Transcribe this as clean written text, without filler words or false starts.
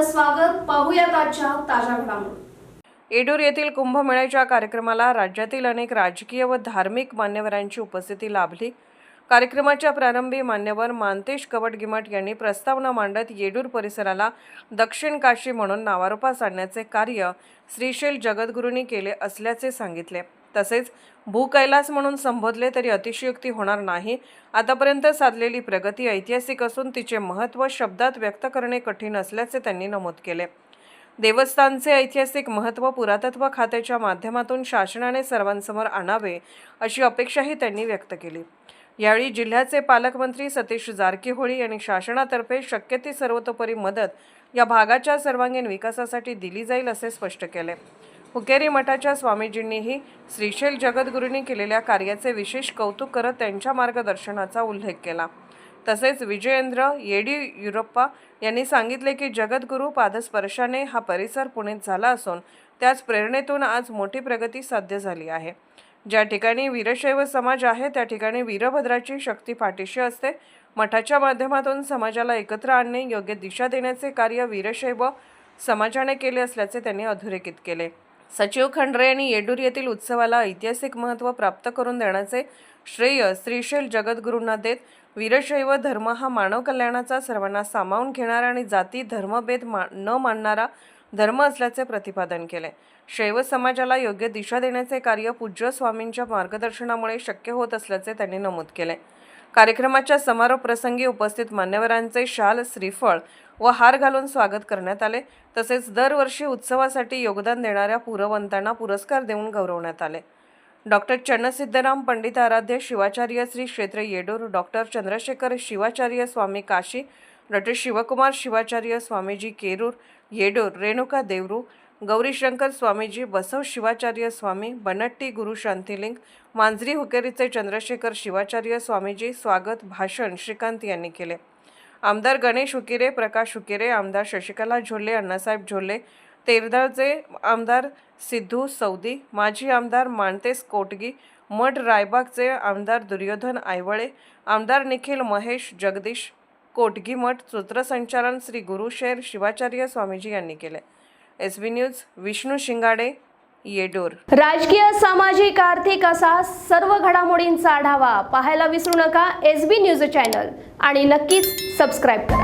आपलं स्वागत. पाहूयात आजच्या ताज्या घडामोडी. येडूर येथील कुंभमेळ्याच्या कार्यक्रमाला राज्यातील अनेक राजकीय व धार्मिक मान्यवरांची उपस्थिती लाभली. कार्यक्रमाच्या प्रारंभी मान्यवर मानतेश कवटगिमट यांनी प्रस्तावना मांडत येडूर परिसराला दक्षिण काशी म्हणून नावारूपास आणण्याचे कार्य श्रीशैल जगद्गुरूंनी केले असल्याचे सांगितले. तसेच भूकैलास म्हणून संबोधले तरी अतिशयोक्ती होणार नाही. आतापर्यंत साधलेली प्रगती ऐतिहासिक असून तिचे महत्त्व शब्दात व्यक्त करणे कठीण असल्याचे त्यांनी नमूद केले. देवस्थानचे ऐतिहासिक महत्त्व पुरातत्व खात्याच्या माध्यमातून शासनाने सर्वांसमोर आणावे अशी अपेक्षाही त्यांनी व्यक्त केली. यावेळी जिल्ह्याचे पालकमंत्री सतीश जारकीहोळी यांनी शासनातर्फे शक्य ती सर्वतोपरी मदत या भागाच्या सर्वांगीण विकासासाठी दिली जाईल असे स्पष्ट केले. हुकेरी मठाच्या स्वामीजींनीही श्रीशैल जगद्गुरूंनी केलेल्या कार्याचे विशेष कौतुक करत त्यांच्या मार्गदर्शनाचा उल्लेख केला. तसेच विजयेंद्र येडियुरप्पा यांनी सांगितले की जगद्गुरू पादस्पर्शाने हा परिसर पुनीत झाला असून त्याच प्रेरणेतून आज मोठी प्रगती साध्य झाली आहे. ज्या ठिकाणी वीरशैव समाज आहे त्या ठिकाणी वीरभद्राची शक्ती पाठीशी असते. मठाच्या माध्यमातून समाजाला एकत्र आणणे, योग्य दिशा देण्याचे कार्य वीरशैव समाजाने केले असल्याचे त्यांनी अधोरेखित केले. सचिव खंड्रे यांनी येडूर येथील उत्सवाला ऐतिहासिक महत्त्व प्राप्त करून देण्याचे श्रेय श्रीशैल जगद्गुरूंना देत वीरशैव धर्म हा मानव कल्याणाचा, सर्वांना सामावून घेणारा आणि जाती धर्मभेद न मानणारा धर्म असल्याचे प्रतिपादन केले. शैव समाजाला योग्य दिशा देण्याचे कार्य पूज्य स्वामींच्या मार्गदर्शनामुळे शक्य होत असल्याचे त्यांनी नमूद केले. कार्यक्रमाच्या समारोप प्रसंगी उपस्थित मान्यवरांचे शाल, श्रीफळ व हार घालून स्वागत करण्यात आले. तसेच दरवर्षी उत्सवासाठी योगदान देणाऱ्या पुरवंतांना पुरस्कार देऊन गौरवण्यात आले. डॉक्टर चन्नसिद्धराम पंडित आराध्य शिवाचार्य श्री क्षेत्र येडूर, डॉक्टर चंद्रशेखर शिवाचार्य स्वामी काशी, डॉक्टर शिवकुमार शिवाचार्य स्वामीजी केरूर येडूर, रेणुका देवरू, गौरीशंकर स्वामीजी, बसव शिवाचार्य स्वामी, बनट्टी गुरु शांतिलिंग, मांजरी हुकेरीचे चंद्रशेखर शिवाचार्य स्वामीजी स्वागत भाषण श्रीकांत यांनी केले. आमदार गणेश हुकिरे, प्रकाश हुकिरे, आमदार शशिकला झोले, अण्णासाहेब झोले, तेरदाळचे आमदार सिद्धू सौदी, माजी आमदार माणतेस कोटगी, मठ रायबागचे आमदार दुर्योधन आयवळे, आमदार निखिल महेश जगदीश कोटगीमठ, सूत्रसंचालन श्री गुरुशेर शिवाचार्य स्वामीजी यांनी केले. SB न्यूज विष्णू शिंगाडे, येडूर. राजकीय, सामाजिक, आर्थिक असा सर्व घडामोडींचा आढावा पाहायला विसरू नका SB न्यूज चॅनल आणि नक्कीच सबस्क्राईब करा.